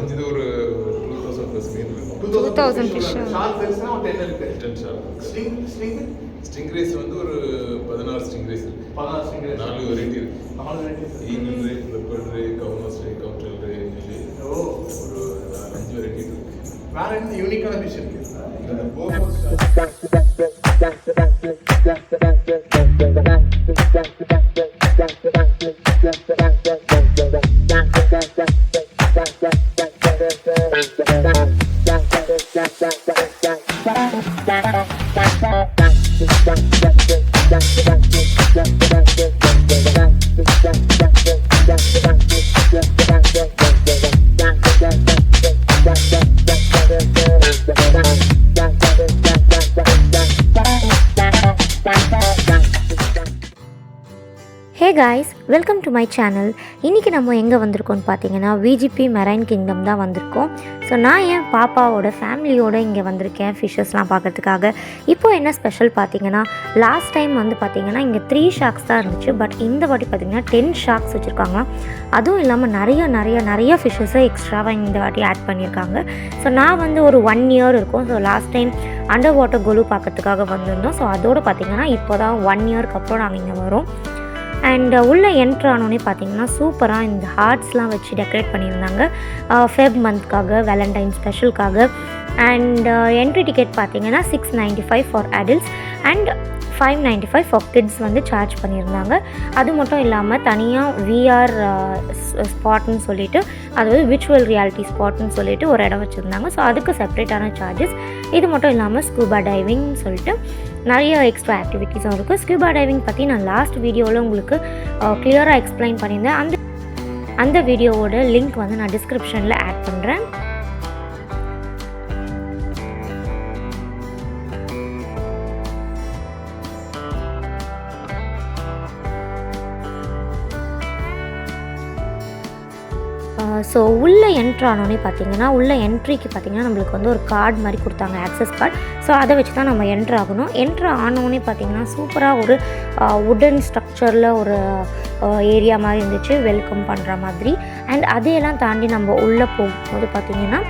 குறைஞ்சது ஒரு 2000 ப்ளஸ் மீன் இருக்கும். 2000 ஃபிஷ். ஷார்க் பெருசுனா ஒரு 10 இருக்கு. 10 ஷார்க். ஸ்டிங் வந்து ஒரு 16 ஸ்டிங்ரேஸ் இருக்கு. 16 ஸ்டிங் 4 வெரைட்டி இருக்கு. 4 வெரைட்டி இருக்கு. ஈகிள் ரே, லெப்பர்ட் ரே, கவுனஸ் ரே, கவுண்டல் ரே, நிலி. ஒரு 5 வெரைட்டி இருக்கு. வேற என்ன யூனிக்கான ஃபிஷ் இருக்கு? Hey guys, welcome to my channel. இன்றைக்கி நம்ம எங்கே வந்திருக்கோம்னு பார்த்தீங்கன்னா விஜிபி மெரைன் கிங்டம் தான் வந்திருக்கோம். ஸோ நான் என் பாப்பாவோட ஃபேமிலியோடு இங்கே வந்திருக்கேன் ஃபிஷ்ஷஸ்லாம் பார்க்குறதுக்காக. இப்போது என்ன ஸ்பெஷல் பார்த்தீங்கன்னா, லாஸ்ட் டைம் வந்து பார்த்திங்கன்னா இங்கே 3 ஷார்க்ஸ் தான் இருந்துச்சு. பட் இந்த வாட்டி பார்த்திங்கன்னா 10 ஷார்க்ஸ் வச்சுருக்காங்களாம். அதுவும் இல்லாமல் நிறைய ஃபிஷ்ஷஸை எக்ஸ்ட்ராவாக இந்த வாட்டி ஆட் பண்ணியிருக்காங்க. ஸோ நான் வந்து ஒரு 1 இயர் இருக்கும். So last time under water Golu பார்க்கறதுக்காக வந்திருந்தோம். ஸோ அதோடு பார்த்திங்கன்னா இப்போ தான் 1 இயருக்கு அப்புறம் நாங்கள் இங்கே வரோம். அண்ட் உள்ளே என்ட்ரு ஆனோடனே பார்த்தீங்கன்னா சூப்பராக இந்த ஹார்ட்ஸ்லாம் வச்சு டெக்கரேட் பண்ணியிருந்தாங்க ஃபெப் மந்த்க்காக, வேலண்டைன் ஸ்பெஷலுக்காக. அண்ட் என்ட்ரி டிக்கெட் பார்த்தீங்கன்னா 695 for adults and 595 for kids வந்து சார்ஜ் பண்ணியிருந்தாங்க. அது மட்டும் இல்லாமல் தனியாக விஆர் ஸ்பாட்னு சொல்லிட்டு, அதாவது விர்ச்சுவல் ரியாலிட்டி ஸ்பாட்னு சொல்லிட்டு ஒரு இடம் வச்சுருந்தாங்க. ஸோ அதுக்கு செப்ரேட்டான சார்ஜஸ். இது மட்டும் இல்லாமல் ஸ்கூபா டைவிங்னு சொல்லிட்டு நிறைய எக்ஸ்ட்ரா ஆக்டிவிட்டீஸும் இருக்குது. ஸ்கூபா டைவிங் பற்றி நான் லாஸ்ட் வீடியோவில் உங்களுக்கு கிளியராக எக்ஸ்பிளைன் பண்ணியிருந்தேன். அந்த வீடியோவோட லிங்க் வந்து நான் டிஸ்கிரிப்ஷனில் ஆட் பண்ணுறேன். ஸோ உள்ளே என்ட்ரு ஆனோடனே பார்த்தீங்கன்னா, உள்ளே என்ட்ரிக்கு பார்த்தீங்கன்னா நம்மளுக்கு வந்து ஒரு கார்டு மாதிரி கொடுத்தாங்க, ஆக்சஸ் கார்டு. ஸோ அதை வச்சு தான் நம்ம என்ட்ரு ஆகணும். என்ட்ரு ஆனோடனே பார்த்தீங்கன்னா சூப்பராக ஒரு வுடன் ஸ்ட்ரக்சரில் ஒரு ஏரியா மாதிரி இருந்துச்சு, வெல்கம் பண்ணுற மாதிரி. அண்ட் அதையெல்லாம் தாண்டி நம்ம உள்ளே போகும்போது பார்த்திங்கன்னா,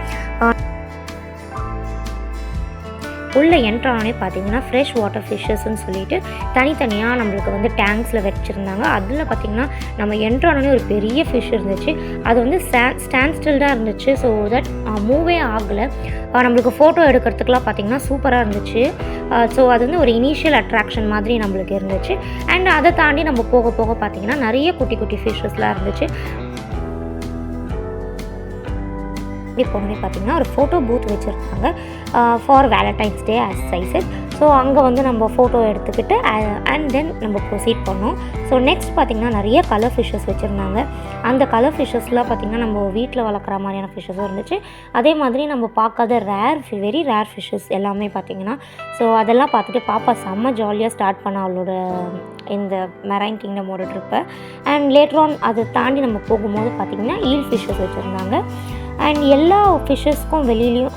உள்ளே என்ட்ரானே பார்த்தீங்கன்னா ஃப்ரெஷ் வாட்டர் ஃபிஷ்ஷஸ்ன்னு சொல்லிட்டு தனித்தனியாக நம்மளுக்கு வந்து டேங்க்ஸில் வச்சுருந்தாங்க. அதில் பார்த்திங்கன்னா நம்ம என்ட்ரானே ஒரு பெரிய ஃபிஷ் இருந்துச்சு. அது வந்து ஸ்டாண்ட் ஸ்டில்டாக இருந்துச்சு. ஸோ தட் மூவே ஆகலை. நம்மளுக்கு ஃபோட்டோ எடுக்கிறதுக்குலாம் பார்த்திங்கன்னா சூப்பராக இருந்துச்சு. ஸோ அது வந்து ஒரு இனிஷியல் அட்ராக்ஷன் மாதிரி நம்மளுக்கு இருந்துச்சு. அண்ட் அதை தாண்டி நம்ம போக போக பார்த்திங்கன்னா நிறைய குட்டி குட்டி ஃபிஷ்ஷஸ்லாம் இருந்துச்சு. போனோடனே பார்த்திங்கன்னா ஒரு ஃபோட்டோ பூத் வச்சுருக்காங்க for Valentine's day as sizes. So அங்கே வந்து நம்ம ஃபோட்டோ எடுத்துக்கிட்டு அண்ட் தென் நம்ம ப்ரொசீட் பண்ணோம். ஸோ நெக்ஸ்ட் பார்த்திங்கன்னா நிறைய கலர் ஃபிஷ்ஷஸ் வச்சுருந்தாங்க. அந்த கலர் ஃபிஷ்ஷஸ்லாம் பார்த்திங்கன்னா நம்ம வீட்டில் வளர்க்குற மாதிரியான ஃபிஷ்ஷஸும் இருந்துச்சு. அதே மாதிரி நம்ம பார்க்காத வெரி ரேர் ஃபிஷ்ஷஸ் எல்லாமே பார்த்திங்கன்னா. ஸோ அதெல்லாம் பார்த்துட்டு பாப்பா செம்ம ஜாலியாக ஸ்டார்ட் பண்ண அவளோட இந்த மெரைன் கிங்டமோட ட்ரிப்பை. அண்ட் லேட்டர் ஆன் அதை தாண்டி நம்ம போகும்போது பார்த்திங்கன்னா ஈல் ஃபிஷ்ஷஸ் வச்சுருந்தாங்க. அண்ட் எல்லா ஃபிஷ்ஷஸ்க்கும் வெளியிலையும்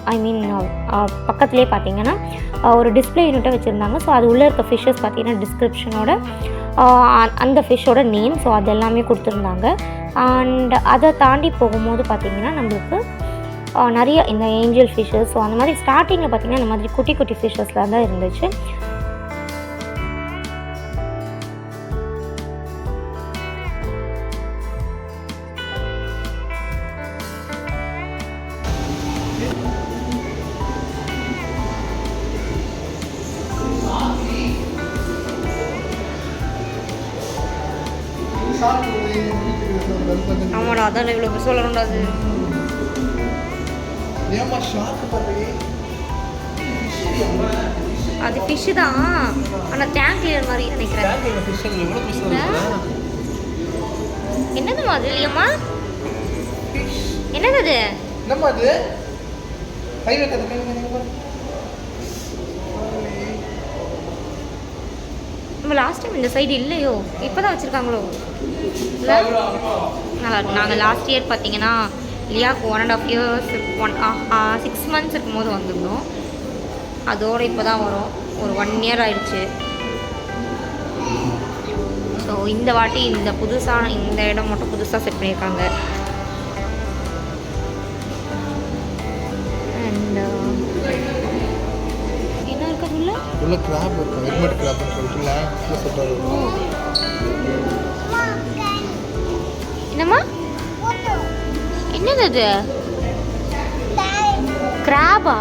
பக்கத்துலேயே பார்த்திங்கன்னா ஒரு டிஸ்பிளே யூனிட்டை வச்சுருந்தாங்க. ஸோ அது உள்ளே இருக்க ஃபிஷ்ஷஸ் பார்த்திங்கன்னா டிஸ்கிரிப்ஷனோட அந்த ஃபிஷ்ஷோட நேம், ஸோ அது எல்லாமே கொடுத்துருந்தாங்க. அண்ட் அதை தாண்டி போகும்போது பார்த்திங்கன்னா நம்மளுக்கு நிறைய இந்த ஏஞ்சல் ஃபிஷ்ஷஸ், ஸோ அந்த மாதிரி ஸ்டார்டிங்கில் பார்த்திங்கன்னா இந்த மாதிரி குட்டி குட்டி ஃபிஷ்ஷஸ்லாம் தான் இருந்துச்சு. ஆமாடா, அதான் இவ்வளோ சொல்லணும்டா. அது ஃபிஷ்ஷு தான், ஆனால் டேங்க் கிளியர் மாதிரி நினைக்கிறேன். என்னது மாதிரி இல்லையம்மா? என்னது அது? நம்ம லாஸ்ட் டைம் இந்த சைடு இல்லையோ, இப்போ தான் வச்சுருக்காங்களோ? நாங்கள் லாஸ்ட் இயர் பார்த்தீங்கன்னா லியாக்கு 1.5 years 6 months இருக்கும்போது வந்திருந்தோம். அதோடு இப்போ தான் வரும். ஒரு 1 year ஆயிடுச்சு. ஸோ இந்த வாட்டி இந்த இடம் மட்டும் புதுசாக செட் பண்ணியிருக்காங்க. உள்ள கிராப் இருக்கும், ஹெல்மெட் கிராப்னு சொல்லிட்டு லேண்டில் செட்டாக இருக்கும். என்னம்மா என்னது அது? கிராபா?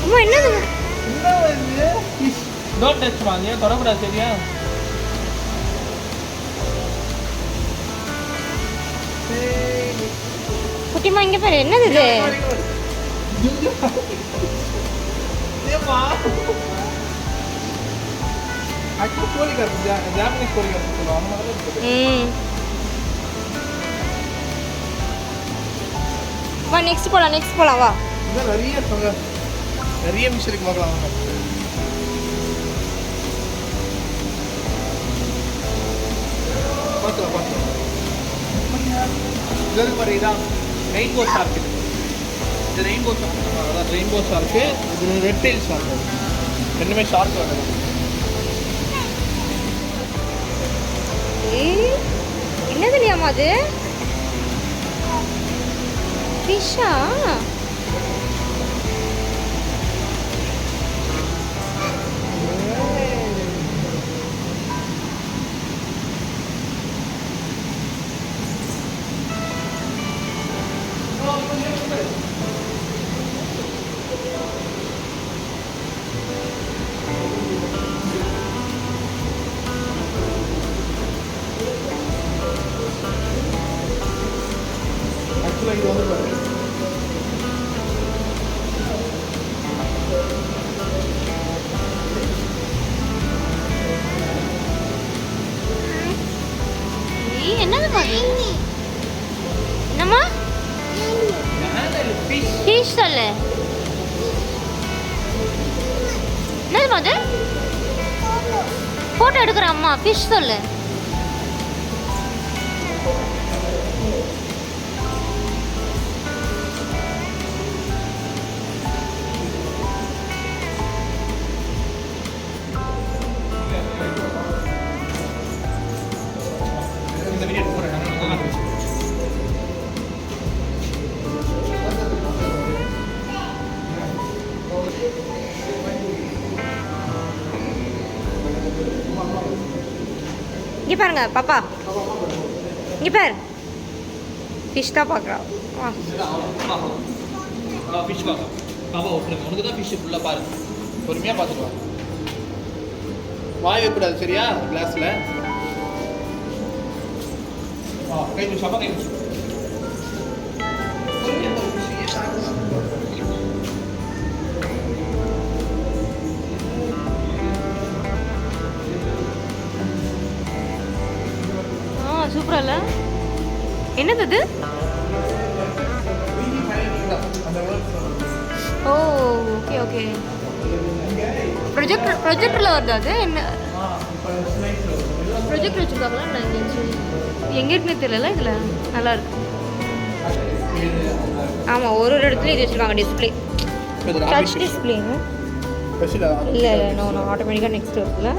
அம்மா என்னது? டோன்ட் டச் வாங்க, தொடக்கூடாது சரியா? குட்டிமா இங்க பாரு, என்னது இது? கோழி கருத்து, ஜாப்பனீஸ் கோழி கருத்து சொல்லுவாங்க. வா நெக்ஸ்ட் போலாம் வா. இன்னும் நிறைய விஷயம் இருக்கு, பார்க்கலாம் வாங்க. பார்க்கலாம். இது மாதிரி இதான் ரெயின்போ ஷார்க். இது ரெயின்போ ஷார்க், அதான் ரெயின்போ ஷார்க்கு. இது ரெட் டெயில் ஷார்க். ரெண்டுமே ஷார்க் வருது. என்னது இல்லையாமா அது? ஃபிஷ்ஷா? ஆக்சுவலாக இது வந்து பாருங்க, என்னது பாரு? என்னம்மா? ஃபிஷ் சொல்லு. என்னது அது? போட்டோ எடுக்கிற அம்மா, ஃபிஷ் சொல்லு. இந்த வீடியோ போகிறேன். இங்கே பாருங்க பாப்பா, இங்கே பாரு, ஃபிஷ் தான் பார்க்குறா. ஃபிஷ் பார்க்க பாப்பா விட்டுருங்க. உனக்கு தான் ஃபிஷ் ஃபுல்லாக பாரு, பொறுமையாக பார்த்துட்டு வா. வாய் வைக்கூடாது சரியா? கிளாஸில் கை வச்சு அப்பா கை வச்சு. சூப்பரா இல்லை? என்னது அது? ஓ ஓகே ஓகே. ப்ரொஜெக்டரில் வருது அது? என்ன ப்ரொஜெக்டர் வச்சுருக்காங்களா? எங்கே இருக்குன்னு தெரியல. இதில் நல்லா இருக்கு. ஆமாம், ஒரு இடத்துல இது வச்சுருக்காங்க டிஸ்பிளே, டச் டிஸ்பிளே. இல்லை நோ ஆட்டோமேட்டிக்காக நெக்ஸ்ட் இருக்குல்ல.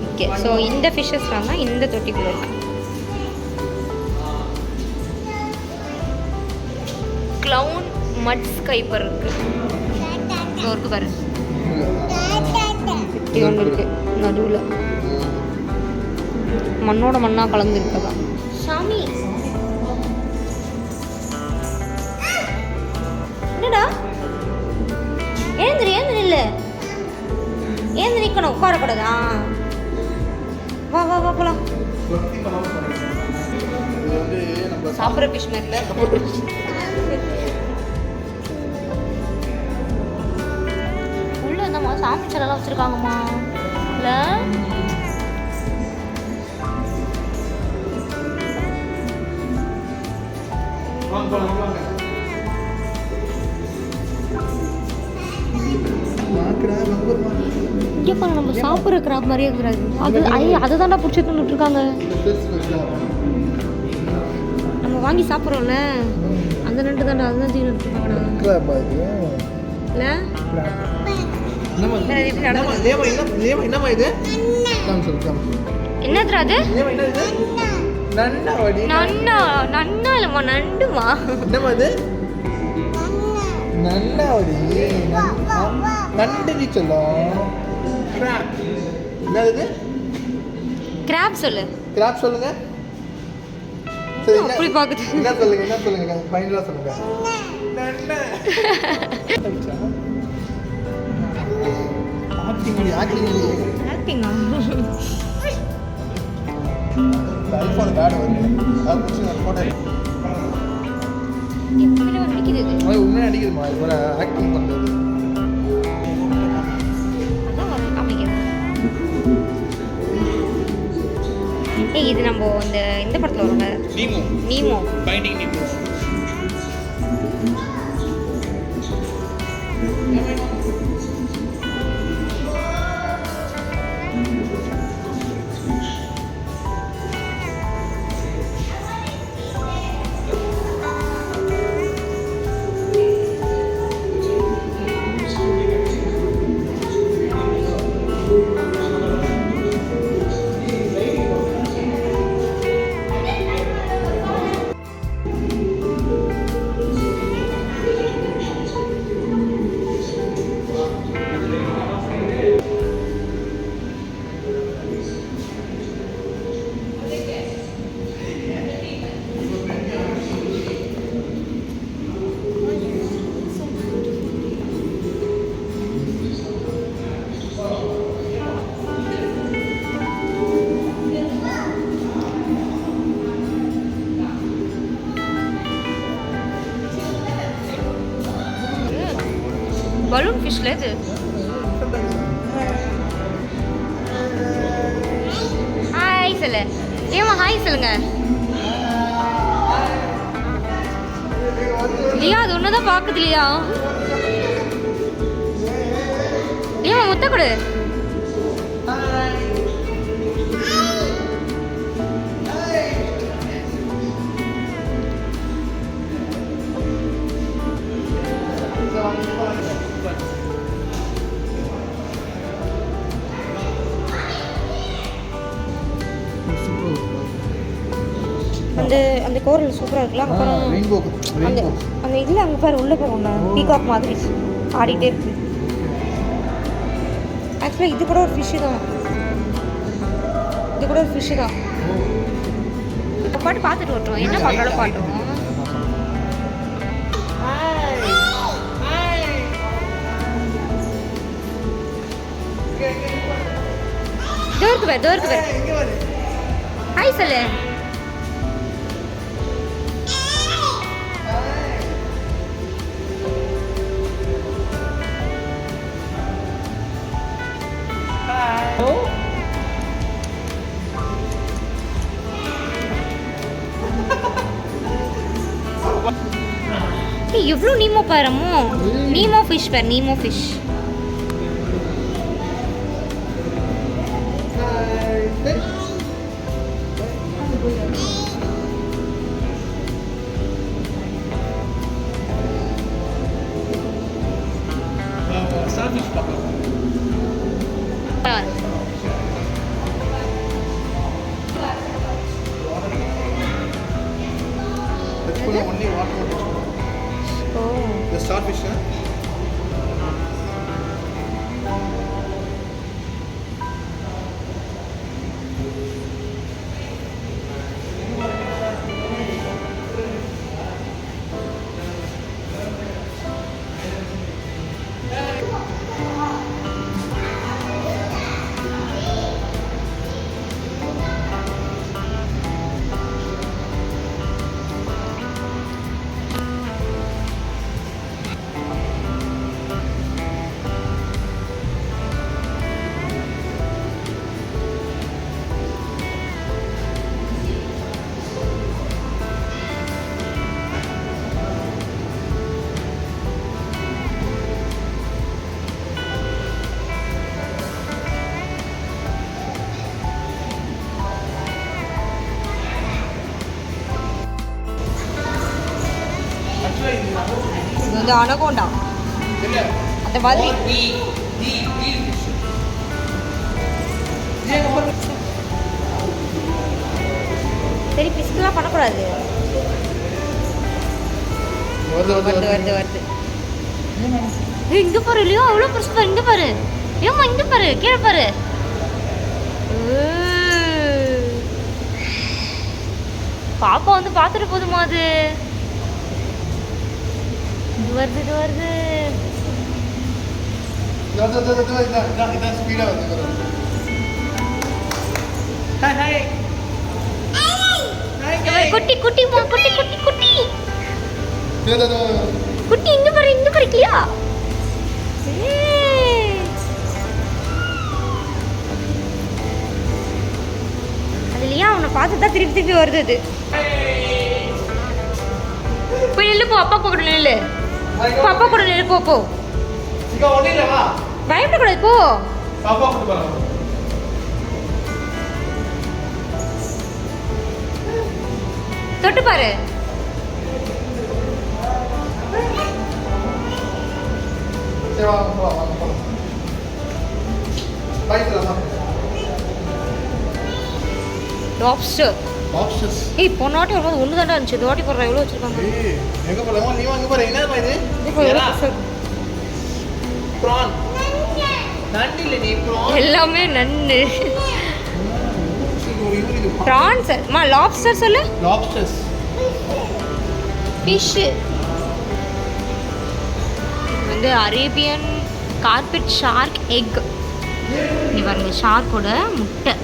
ஓகே, ஸோ இந்த ஃபிஷ்ஷஸ்லாம் தான் இந்த தொட்டிக்குள்ளே இருக்கு. க்ளவுன் மட் ஸ்கைப்பர் இருக்கு. இருக்கு பாரு, இப்படி ஒன்று இருக்கு நடுவில், மண்ணோட மண்ணாக கலந்துருக்கதா. சாமி என்னடா? ஏந்திரி இல்லை, ஏந்திரி நிற்கணும், உட்காரக்கூடாதா? வா வா வா போலாம். சாப்பிட்ற ஃபிஷ் மாதிரில உள்ள இந்தம்மா சாமி சிலைலாம் வச்சுருக்காங்கம்மா. இல்லை பாருங்க நம்ம சாப்பிட்ற கிராப் மாதிரியே இருக்கிறாரு. அது அதை தாண்டா பிடிச்சி இருக்காங்க. நம்ம வாங்கி சாப்பிட்றோம்ல அந்த நண்டு தாண்டா, அதுதான் தீனி எடுத்துருக்காங்கடா. இல்லை என்னம்மா இது? என்னதுடா அது? நன்னாவடி. நன்னா இல்லைம்மா, நண்டுமா. என்னம்மா இது? நன்னாவடி. நண்டு நீ சொல்லும். என்னது? கிராப் சொல்லு. கிராப் சொல்லுங்க. சரி, அப்படி பார்க்குது. என்ன சொல்லுங்க ஃபைனலாக சொல்லுங்க. நன்னா. ஆக்டிங்கா? ஐஃபோன் கார்டு வருது, அது பிடிச்சி நான் ஃபோட்டோ அடிக்குது. உண்மையாக அடிக்குதுமா, இது போல ஆக்டிங் பண்ணுறது. ஏய், இது நம்ம இந்த படத்தில் வருங்க, நீமோ. Binding Nemo. பலூன் ஃபிஷ்ல இது. ஹாய் சொல்லு. ஏமா ஹாய் சொல்லுங்க. லியா அது ஒண்ணுதான் பாக்குது. லியா லியா முத்த கொடு. அந்த கோரல் சூப்பராக இருக்குல்ல. அப்புறம் அந்த இதில் அங்கே பாரு உள்ளே போகணும்னா பீகாக் மாதிரி ஆடிட்டே இருக்கு. ஆக்சுவலாக இது கூட ஒரு ஃபிஷ்ஷு தான். பாட்டு பார்த்துட்டு வரட்டும், என்ன பண்ணுறாலும் பாட்டோம். டோருக்கு பேர் ஹாய் சொல்லு. எவ்வளோ நீமோ பாருமோ. நீமோ ஃபிஷ் பாரு, Nemo fish. only water. Oh. The starfish, huh? இது அனகோண்டா இல்ல அந்த மாதிரி. தி சரி பிஸ்கெல்லாம் பண்ணக்கூடாது. வருது இங்க பாரு இல்லையோ அவ்வளோ பெருசு பாரு. இங்க பாரு ஏமா, இங்க பாரு, கீழே பாரு. பாப்பா வந்து பார்த்துட்டு போதுமா அது. இது வருது. இதான் ஸ்பீடாக வந்து குட்டி இங்க பாரு இல்லையா. அதுலயா அவனை பார்த்து தான் திருப்பி வருது அது. போய் நில்லு போ, அப்பா கூட நில்லு. அப்பா கூட நில்லு போ. பயப்படக்கூடாது போ. தொட்டு பாரு. லாப்ஸ்டர். ஏய் போன வாட்டி வரும்போது ஒன்று தாண்டா இருந்துச்சு. இந்த வாட்டி போடுற எவ்வளோ வச்சிருக்காங்க. எங்கே போகலாமா? நீ வாங்க போகிற என்ன இது? எல்லாமே நண்டு. ப்ரான்ஸ் அம்மா, லாப்ஸ்டர் சொல்லு. Lobsters fish. இது வந்து அரேபியன் கார்பெட் ஷார்க் எக். நீ பாருங்க, ஷார்க்கோட முட்டை.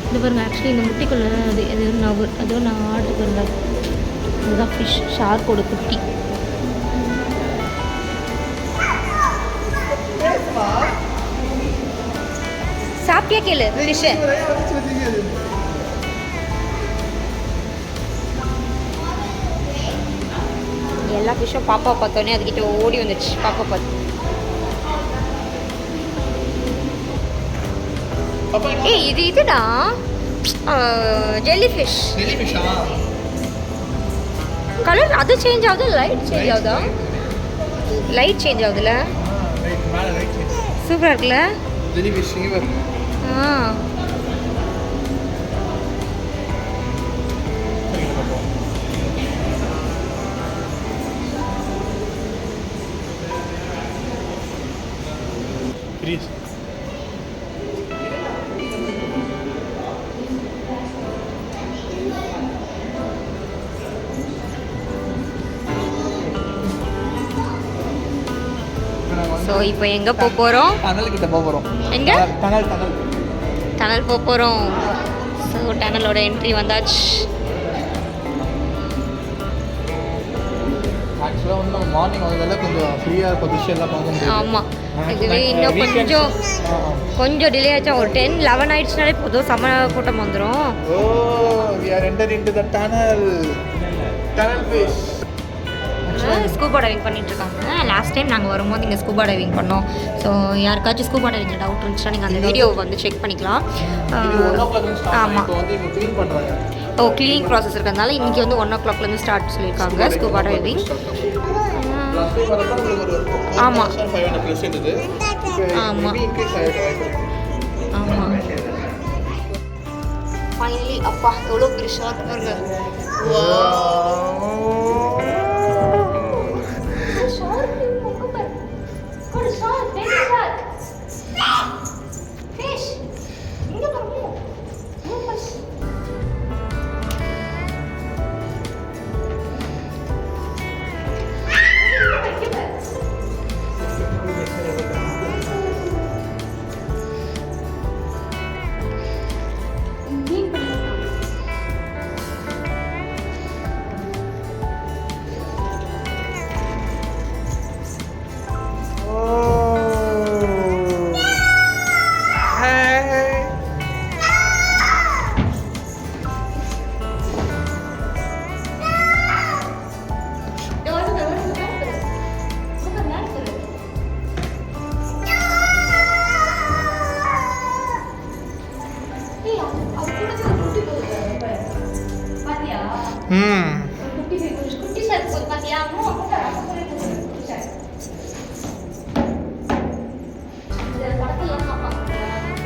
இது பாருங்க, ஆக்சுவலி இந்த முட்டைக்குள்ள அது நான் ஆர்டர் பண்ணேன். இதுதான் ஃபிஷ், ஷார்க்கோட குட்டி. சாப்பிட்டியா கேளு ஃபிஷ். எல்லா ஃபிஷ்ஷும் பாப்பா பார்த்தோன்னே அதுக்கிட்ட ஓடி வந்துடுச்சு. பாப்பா பார்த்து ஏய் இதுடா ஜெல்லி ஃபிஷ். கலர் அது சேஞ்ச் ஆகுது, லைட் சேஞ்ச் ஆகுதா? லைட் சேஞ்ச் ஆகுதுல்ல. சூப்பராக இருக்குல்ல. ஜெல்லி ஃபிஷ் இவர். Please. ஸோ இப்போ எங்கே போக போகிறோம்? டனல்கிட்ட போக போகிறோம். எங்கே? டனல் போக போகிறோம். ஸோ டனலோட என்ட்ரி வந்தாச்சு. ஆக்சுவலாக வந்து நம்ம மார்னிங் வந்ததால கொஞ்சம் ஃப்ரீயாக இருக்க விஷயம்லாம் பார்க்க முடியும். ஆமாம், இதுவே இன்னும் கொஞ்சம் டிலே ஆச்சா. ஒரு 10-11 ஆயிடுச்சுனாலே போதும், செம்ம கூட்டம் வந்துடும். ஓ we are entered into the tunnel fish. Scuba diving பண்ணிட்டு இருக்காங்க. லாஸ்ட் டைம் நாங்கள் வரும்போது இங்கே ஸ்கூபா டைவிங் பண்ணோம். ஸோ யாருக்காச்சும் ஸ்கூபா டைவிங் டவுட் இருந்துச்சுன்னா நீங்கள் அந்த வீடியோவை வந்து செக் பண்ணிக்கலாம். ஆமாம். ஓ க்ளீனிங் ப்ராசஸ் இருக்கிறதுனால இன்றைக்கி வந்து 1 o'clockலேருந்து ஸ்டார்ட் சொல்லியிருக்காங்க ஸ்கூபா டைவிங். ஆமாம் ஃபைனலி அப்பா எவ்வளோ பெரிய ஷார்க் பாருங்க.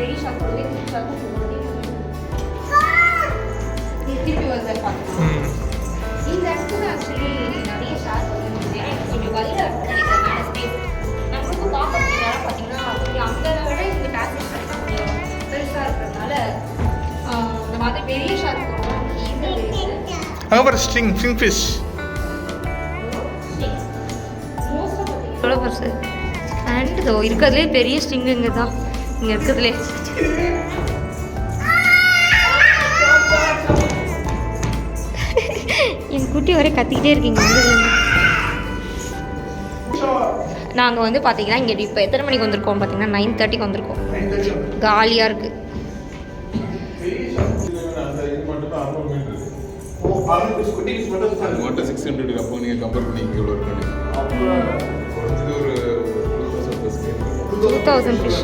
பெரிய ஷார்க் போடுறது குட்டி ஷார்க் போடுறது திருப்பி வந்து பார்க்கலாம். இந்த இடத்துல ஆக்சுவலி நிறைய ஷார்க் வந்து கொஞ்சம் வழியில் இருக்கிற ஸ்பேஸ் நம்மளுக்கு பார்க்க முடியாத பார்த்தீங்கன்னா அந்த விட இந்த பேசேஜ் பார்த்தீங்கன்னா கொஞ்சம் பெருசாக இருக்கிறதுனால இந்த மாதிரி பெரிய ஷார்க் போடுறோம். அப்புறம் ஸ்ட்ரிங் ஃபிஷ் எவ்வளோ பெருசு அண்ட் இதோ இருக்கிறதுலே பெரிய ஸ்ட்ரிங் இங்கே தான் இங்கே இருக்கிறதுலே. என் குட்டி வரை கத்திக்கிட்டே இருக்கீங்க. நாங்கள் வந்து பார்த்தீங்கன்னா இங்கே இப்போ எத்தனை மணிக்கு வந்திருக்கோம் பார்த்தீங்கன்னா 9:30க்கு வந்திருக்கோம். காலியாக இருக்குது. அது மட்டும் 600 அப்போ நீங்கள் கம்பேர் பண்ணி இங்கே எவ்வளோ இருக்கு குறைஞ்சது ஒரு 2000 ஃபிஷ்.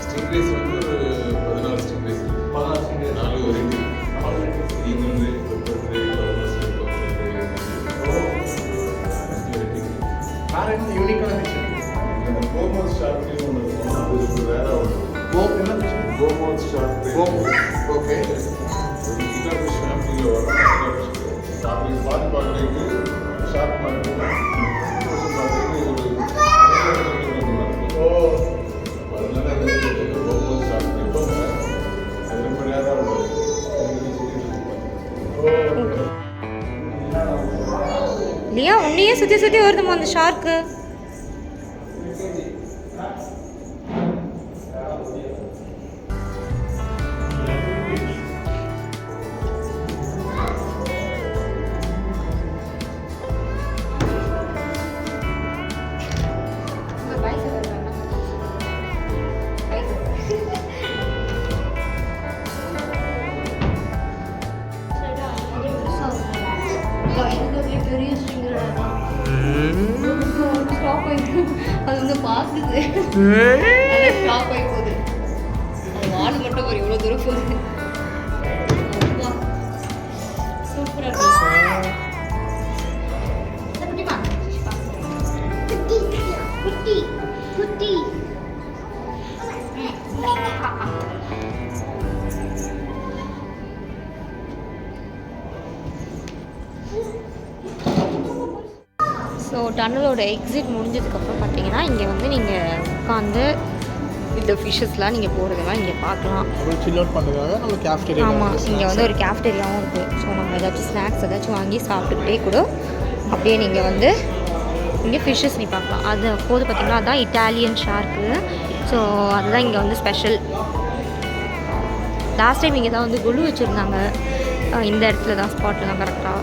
ஸ்டிங்ரேஸ் வந்து ஒரு 14 ஸ்டிங்ரேஸ் 4 வெரைட்டி ஈங்கல் பெப்பர் யூனிக்கான ஃபிஷ். கோமோஸ் ஷார்க்னு ஒன்று இருக்கும். அது வேற ஒன்று கோமோஸ் ஷார்க். ஓகே. கிலோ ஃபிஷ் ஃபேமிலியில் வரும். ஷார்க் பார்க்குறதுக்கு ஷார்க் மாதிரி ஓ அதனால கோமோஸ் ஷார்க் இருப்பாங்க. அது ரொம்ப நேரம் இல்லையா உன்னையே சுற்றி சுற்றி வருதுமா அந்த ஷார்க்கு. பெரிய ஸ்ட்ரிங்கர் ஸ்டாப் ஆகிடும். அது வந்து பார்க்குது ஸ்டாப் ஆகி போகுது. அது வால் மட்டும் ஒரு இவ்வளோ தூரம் போகுது. சூப்பராக குட்டி குட்டி. ஸோ டன்னலோட எக்ஸிட் முடிஞ்சதுக்கப்புறம் பார்த்தீங்கன்னா இங்கே வந்து நீங்கள் உட்காந்து இந்த ஃபிஷ்ஷஸ்லாம் நீங்கள் போகிறதெல்லாம் இங்கே பார்க்கலாம். அப்புறம் சில் அவுட் பண்ணுறதுக்காக நம்ம கேஃப்டேரியா. ஆமாம், இங்கே வந்து ஒரு கேஃப்டேரியாவும் இருக்குது. ஸோ நம்ம ஏதாச்சும் ஸ்நாக்ஸ் ஏதாச்சும் வாங்கி சாப்பிட்டுக்கிட்டே கூட அப்படியே நீங்கள் வந்து இங்கே ஃபிஷ்ஷஸ் நீ பார்க்கலாம். அது அப்போது பார்த்திங்கன்னா அதுதான் இட்டாலியன் ஷார்க்கு. ஸோ அதுதான் இங்கே வந்து ஸ்பெஷல். லாஸ்ட் டைம் இங்கே தான் வந்து குழு வச்சுருந்தாங்க. இந்த இடத்துல தான் ஸ்பாட்டில் தான் கரெக்டாக.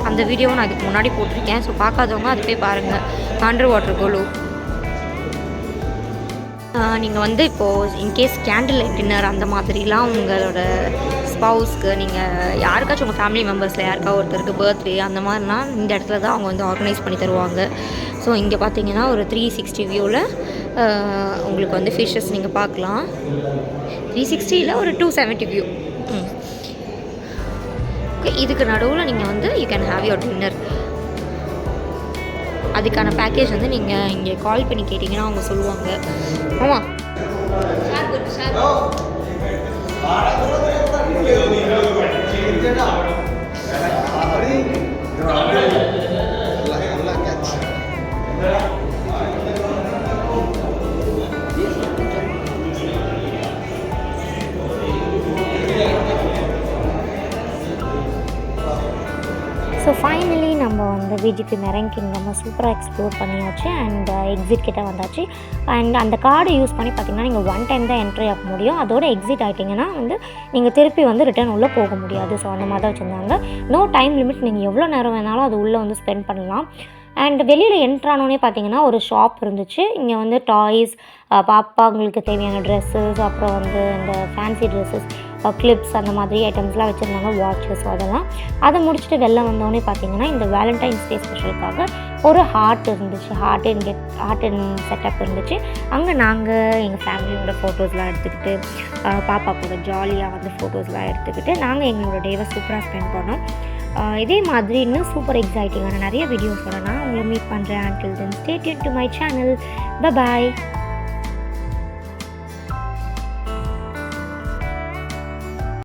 அந்த வீடியோவும் நான் அதுக்கு முன்னாடி போட்டிருக்கேன். ஸோ பார்க்காதவங்க அது போய் பாருங்கள். அண்டர் வாட்டர் குழு. நீங்கள் வந்து இப்போது இன்கேஸ் கேண்டில் லைட் டின்னர் அந்த மாதிரிலாம் உங்களோட ஸ்பவுஸ்க்கு நீங்கள் யாருக்காச்சும் உங்கள் ஃபேமிலி மெம்பர்ஸில் யாருக்கா ஒருத்தருக்கு பர்த்டே அந்த மாதிரினா இந்த இடத்துல தான் அவங்க வந்து ஆர்கனைஸ் பண்ணி தருவாங்க. ஸோ இங்கே பார்த்தீங்கன்னா ஒரு 360 வியூவில் உங்களுக்கு வந்து ஃபிஷ்ஷஸ் நீங்கள் பார்க்கலாம். 360 ஒரு 270 வியூ. ஓகே, இதுக்கு நடுவில் நீங்கள் வந்து you can have your dinner. அதுக்கான பேக்கேஜ் வந்து நீங்கள் இங்கே கால் பண்ணி கேட்டிங்கன்னா அவங்க சொல்லுவாங்க. ஆமாம், ஸோ ஃபைனலி நம்ம வந்து விஜிபி மெரைன் கிங்டம் சூப்பராக எக்ஸ்ப்ளோர் பண்ணியாச்சு. அண்ட் எக்ஸிட் கிட்ட வந்தாச்சு. அண்ட் அந்த கார்டை யூஸ் பண்ணி பார்த்திங்கன்னா நீங்கள் 1 டைம் தான் என்ட்ரி ஆக முடியும். அதோட எக்ஸிட் ஆகிட்டிங்கன்னா வந்து நீங்கள் திருப்பி வந்து ரிட்டர்ன் உள்ளே போக முடியாது. ஸோ அந்த மாதிரி தான் வச்சுருந்தாங்க. No time limit. நீங்கள் எவ்வளோ நேரம் வேணாலும் அது உள்ளே வந்து ஸ்பெண்ட் பண்ணலாம். அண்ட் வெளியில் என்ட்ரானோடனே பார்த்தீங்கன்னா ஒரு ஷாப் இருந்துச்சு. இங்கே வந்து டாய்ஸ், பாப்பாங்களுக்கு தேவையான ட்ரெஸ்ஸஸ், அப்புறம் வந்து இந்த ஃபேன்சி ட்ரெஸ்ஸஸ், கிளிப்ஸ் அந்த மாதிரி ஐட்டம்ஸ்லாம் வச்சுருந்தாங்க. வாட்சஸ் அதெல்லாம். அதை முடிச்சுட்டு வெளில வந்தோடனே பார்த்தீங்கன்னா இந்த வேலண்டைன்ஸ் டே ஸ்பெஷலுக்காக ஒரு ஹார்ட் இருந்துச்சு. ஹார்ட் அண்ட் செட்டப் இருந்துச்சு. அங்கே நாங்கள் எங்கள் ஃபேமிலியோட ஃபோட்டோஸ்லாம் எடுத்துக்கிட்டு பாப்பா கூட ஜாலியாக வந்து ஃபோட்டோஸ்லாம் எடுத்துக்கிட்டு நாங்கள் எங்களோட டேவை சூப்பராக ஸ்பெண்ட் பண்ணோம். இதே மாதிரி இன்னும் சூப்பர் எக்ஸைட்டிங்கான நிறைய வீடியோஸோட நான் உங்களை மீட் பண்ணுறேன். until then stay tuned to my channel. Bye bye.